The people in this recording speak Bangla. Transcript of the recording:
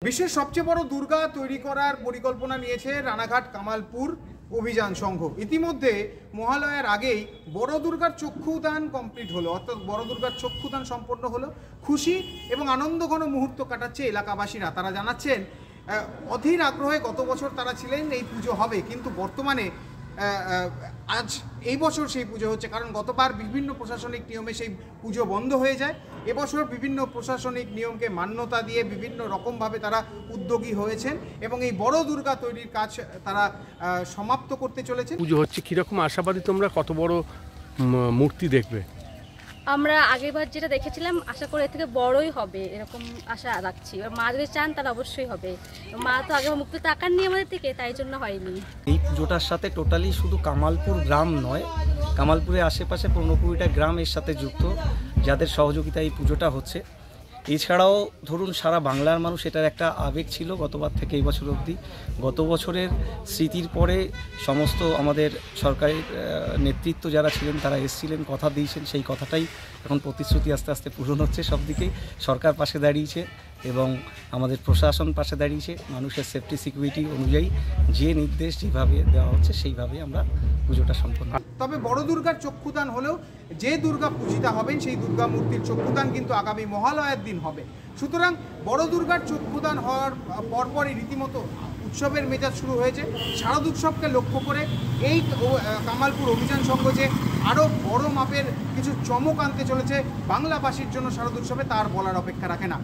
বিশ্বের সবচেয়ে বড় দুর্গা তৈরি করার পরিকল্পনা নিয়েছে রানাঘাট কামালপুর অভিযান সংঘ। ইতিমধ্যে মহালয়ার আগেই বড় দুর্গার চক্ষুদান কমপ্লিট হলো, অর্থাৎ বড় দুর্গার চক্ষুদান সম্পন্ন হলো। খুশি এবং আনন্দঘন মুহূর্ত কাটাচ্ছে এলাকাবাসীরা। তারা জানাচ্ছেন অধীর আগ্রহে গত বছর তারা ছিলেন এই পুজো হবে, কিন্তু বর্তমানে আজ এই বছর সেই পুজো হচ্ছে, কারণ গতবার বিভিন্ন প্রশাসনিক নিয়মে সেই পুজো বন্ধ হয়ে যায়। এবছর বিভিন্ন প্রশাসনিক নিয়মকে মান্যতা দিয়ে বিভিন্ন রকমভাবে তারা উদ্যোগী হয়েছেন এবং এই বড় দুর্গা তৈরির কাজ তারা সমাপ্ত করতে চলেছেন। পুজো হচ্ছে কীরকম আশাবাদী তোমরা? কত বড় মূর্তি দেখবে? আমরা আগেরবার যেটা দেখেছিলাম আশা করি এর থেকে বড়ই হবে এরকম আশা রাখছি। এবার মা যদি চান তাহলে অবশ্যই হবে। মা তো আগে মুক্তি তাকাননি আমাদের থেকে, তাই জন্য হয়নি। এই পুজোটার সাথে টোটালি শুধু কামালপুর গ্রাম নয়, কামালপুরের আশেপাশে 15-20টা গ্রাম এর সাথে যুক্ত, যাদের সহযোগিতা এই পুজোটা হচ্ছে। এছাড়াও ধরুন সারা বাংলার মানুষ এটার একটা আবেগ ছিল গতবার থেকে এই বছর অবধি। গত বছরের স্মৃতির পরে সমস্ত আমাদের সরকারি নেতৃত্ব যারা ছিলেন তারা এসেছিলেন, কথা দিয়েছেন, সেই কথাটাই এখন প্রতিশ্রুতি আস্তে আস্তে পূরণ হচ্ছে। সব দিকেই সরকার পাশে দাঁড়িয়েছে এবং আমাদের প্রশাসন পাশে দাঁড়িয়েছে। মানুষের সেফটি সিকিউরিটি অনুযায়ী যে নির্দেশ যেভাবে দেওয়া হচ্ছে সেইভাবে আমরা পুজোটা সম্পন্ন। তবে বড় দুর্গার চক্ষুদান হলেও যে দুর্গা পূজিতা হবেন সেই দুর্গা মূর্তির চক্ষুদান কিন্তু আগামী মহালয়ার দিন হবে। সুতরাং বড় দুর্গার চক্ষুদান হওয়ার পরপরই রীতিমতো উৎসবের মেজাজ শুরু হয়েছে। শারদ উৎসবকে লক্ষ্য করে এই কামালপুর অভিযান সংঘ যে আরও বড় মাপের কিছু চমক আনতে চলেছে বাংলাবাসীর জন্য শারদ উৎসবে, তার বলার অপেক্ষা রাখে না।